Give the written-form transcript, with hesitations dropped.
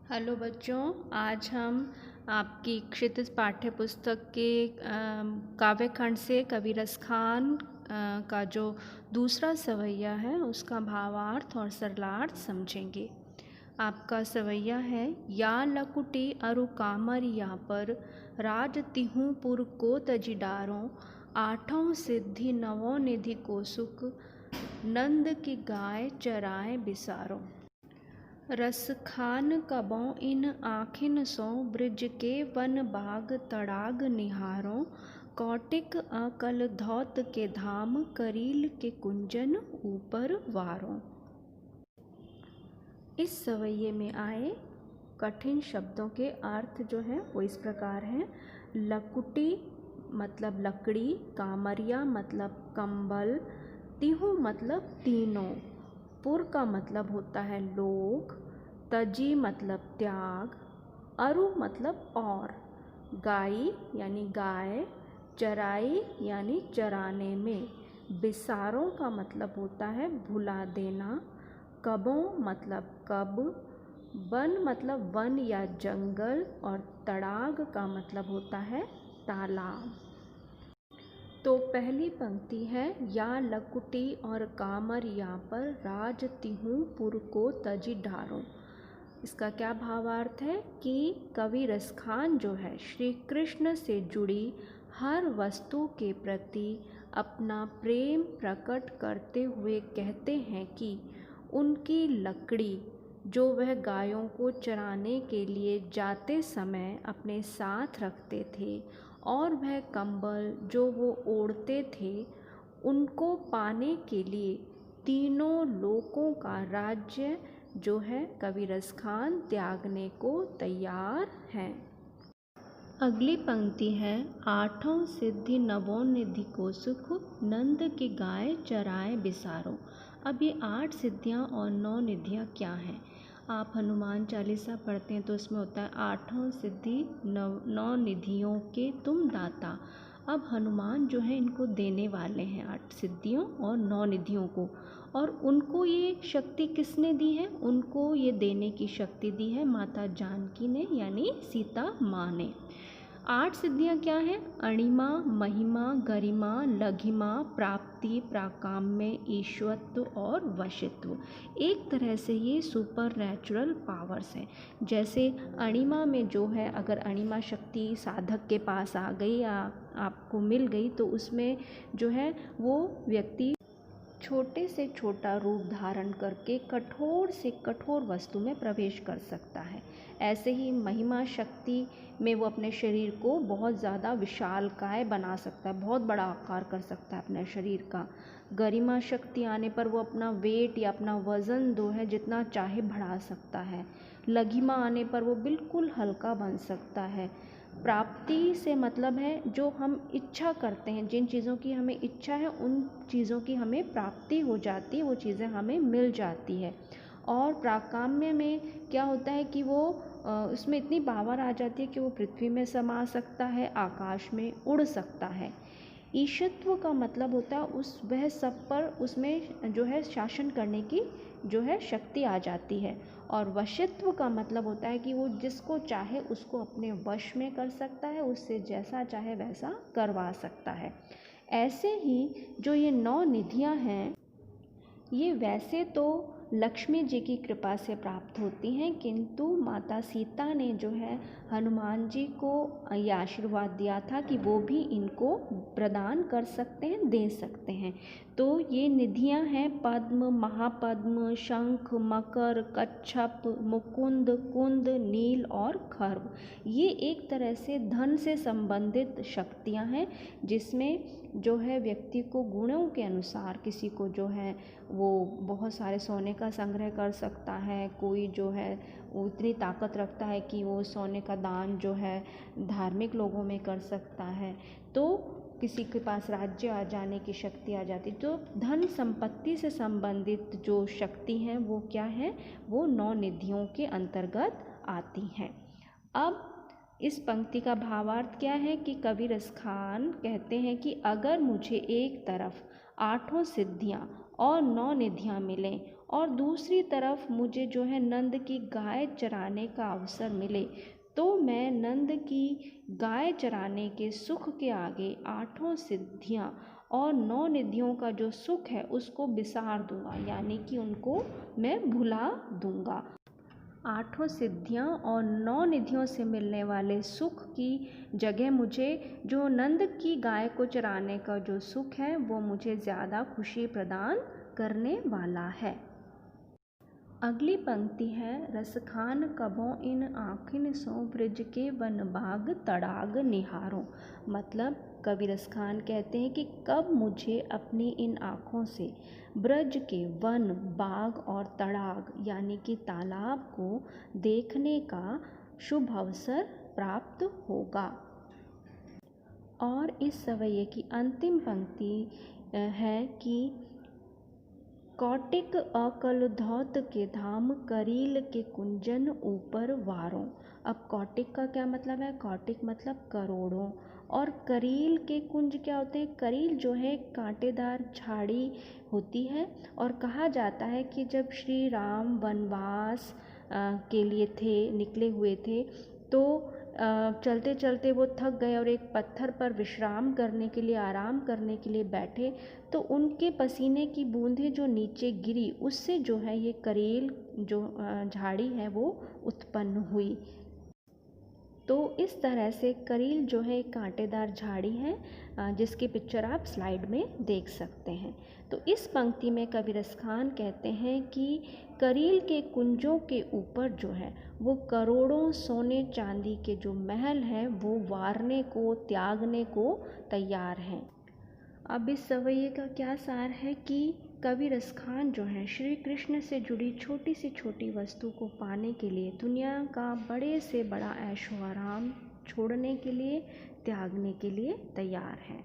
Hello बच्चों, आज हम आपकी क्षितिज पाठ्य पुस्तक के काव्यखंड से कवि रस खान का जो दूसरा सवैया है उसका भावार्थ और सरलार्थ समझेंगे। आपका सवैया है, या लकुटी अरु कामरिया पर राज तिहूँ पुर को तजि डारों, आठों सिद्धि नवों निधि को सुख, नंद की गाय चराए बिसारों। रस खान कबों इन आखिन सो ब्रिज के वन बाग तड़ाग निहारों, कौटिक अकल धौत के धाम करील के कुंजन ऊपर वारों। इस सवैये में आए कठिन शब्दों के अर्थ जो है वो इस प्रकार हैं। लकुटी मतलब लकड़ी, कामरिया मतलब कंबल, तिहु मतलब तीनों, पुर का मतलब होता है लोग, तजी मतलब त्याग, अरु मतलब और, गाई यानी गाय, चराई यानी चराने में, बिसारों का मतलब होता है भुला देना, कबों मतलब कब, वन मतलब वन या जंगल और तड़ाग का मतलब होता है तालाब। तो पहली पंक्ति है, या लकुटी और कामरिया पर राज तिहूँ पुर को तजि ढारों। इसका क्या भावार्थ है कि कवि रस खान जो है श्री कृष्ण से जुड़ी हर वस्तु के प्रति अपना प्रेम प्रकट करते हुए कहते हैं कि उनकी लकड़ी जो वह गायों को चराने के लिए जाते समय अपने साथ रखते थे और वह कंबल जो वो ओढ़ते थे, उनको पाने के लिए तीनों लोकों का राज्य जो है कवि रस खान त्यागने को तैयार हैं। अगली पंक्ति है, आठों सिद्धि नवों निधि को सुख, नंद की गाय चराए बिसारो। अब ये 8 सिद्धियाँ और 9 निधियाँ क्या हैं? आप हनुमान चालीसा पढ़ते हैं तो उसमें होता है, आठों सिद्धि 9 निधियों के तुम दाता। अब हनुमान जो है इनको देने वाले हैं 8 सिद्धियों और 9 निधियों को, और उनको ये शक्ति किसने दी है? उनको ये देने की शक्ति दी है माता जानकी ने, यानी सीता माँ ने। 8 सिद्धियाँ क्या हैं? अणिमा, महिमा, गरिमा, लघिमा, प्राप्ति, प्राकाम्य, ईश्वरत्व और वशित्व। एक तरह से ये सुपर नेचुरल पावर्स हैं। जैसे अणिमा में जो है, अगर अणिमा शक्ति साधक के पास आ गई या आपको मिल गई तो उसमें जो है वो व्यक्ति छोटे से छोटा रूप धारण करके कठोर से कठोर वस्तु में प्रवेश कर सकता है। ऐसे ही महिमा शक्ति में वो अपने शरीर को बहुत ज़्यादा विशालकाय बना सकता है, बहुत बड़ा आकार कर सकता है अपने शरीर का। गरिमा शक्ति आने पर वो अपना वेट या अपना वज़न जो है जितना चाहे बढ़ा सकता है। लघिमा आने पर वो बिल्कुल हल्का बन सकता है। प्राप्ति से मतलब है जो हम इच्छा करते हैं, जिन चीज़ों की हमें इच्छा है उन चीज़ों की हमें प्राप्ति हो जाती है, वो चीज़ें हमें मिल जाती है। और प्राकाम्य में क्या होता है कि वो उसमें इतनी पावर आ जाती है कि वो पृथ्वी में समा सकता है, आकाश में उड़ सकता है। ईशत्व का मतलब होता है वह सब पर उसमें जो है शासन करने की जो है शक्ति आ जाती है। और वशित्व का मतलब होता है कि वो जिसको चाहे उसको अपने वश में कर सकता है, उससे जैसा चाहे वैसा करवा सकता है। ऐसे ही जो ये 9 निधियाँ हैं, ये वैसे तो लक्ष्मी जी की कृपा से प्राप्त होती हैं, किंतु माता सीता ने जो है हनुमान जी को ये आशीर्वाद दिया था कि वो भी इनको प्रदान कर सकते हैं, दे सकते हैं। तो ये निधियां हैं पद्म, महापद्म, शंख, मकर, कच्छप, मुकुंद, कुंद, नील और खर्व। ये एक तरह से धन से संबंधित शक्तियां हैं, जिसमें जो है व्यक्ति को गुणों के अनुसार, किसी को जो है वो बहुत सारे सोने का संग्रह कर सकता है, कोई जो है वो इतनी ताकत रखता है कि वो सोने का दान जो है धार्मिक लोगों में कर सकता है, तो किसी के पास राज्य आ जाने की शक्ति आ जाती। तो धन संपत्ति से संबंधित जो शक्ति हैं वो क्या है, वो 9 निधियों के अंतर्गत आती हैं। अब इस पंक्ति का भावार्थ क्या है कि कवि रस खान कहते हैं कि अगर मुझे एक तरफ 8 सिद्धियाँ और 9 निधियाँ मिलें और दूसरी तरफ मुझे जो है नंद की गाय चराने का अवसर मिले तो मैं नंद की गाय चराने के सुख के आगे 8 सिद्धियाँ और 9 निधियों का जो सुख है उसको बिसार दूंगा, यानी कि उनको मैं भुला दूंगा। 8 सिद्धियाँ और 9 निधियों से मिलने वाले सुख की जगह मुझे जो नंद की गाय को चराने का जो सुख है वो मुझे ज़्यादा खुशी प्रदान करने वाला है। अगली पंक्ति है, रसखान कभों इन आँखिन सो ब्रज के वन बाग तड़ाग निहारों। मतलब कवि रसखान कहते हैं कि कब मुझे अपनी इन आँखों से ब्रज के वन, बाग और तड़ाग यानी कि तालाब को देखने का शुभ अवसर प्राप्त होगा। और इस सवैये की अंतिम पंक्ति है कि कौटिक अकलधौत के धाम करील के कुंजन ऊपर वारों। अब कौटिक का क्या मतलब है? कौटिक मतलब करोड़ों, और करील के कुंज क्या होते हैं? करील जो है कांटेदार झाड़ी होती है, और कहा जाता है कि जब श्री राम वनवास के लिए निकले हुए थे तो चलते चलते वो थक गए और एक पत्थर पर विश्राम करने के लिए, आराम करने के लिए बैठे, तो उनके पसीने की बूंदें जो नीचे गिरी उससे जो है ये करेल जो झाड़ी है वो उत्पन्न हुई। तो इस तरह से करील जो है एक कांटेदार झाड़ी है जिसकी पिक्चर आप स्लाइड में देख सकते हैं। तो इस पंक्ति में कवि रसखान कहते हैं कि करील के कुंजों के ऊपर जो है वो करोड़ों सोने चांदी के जो महल हैं वो वारने को, त्यागने को तैयार हैं। अब इस सवैये का क्या सार है कि कवि रसखान जो है श्री कृष्ण से जुड़ी छोटी से छोटी वस्तु को पाने के लिए दुनिया का बड़े से बड़ा ऐशो आराम छोड़ने के लिए, त्यागने के लिए तैयार हैं।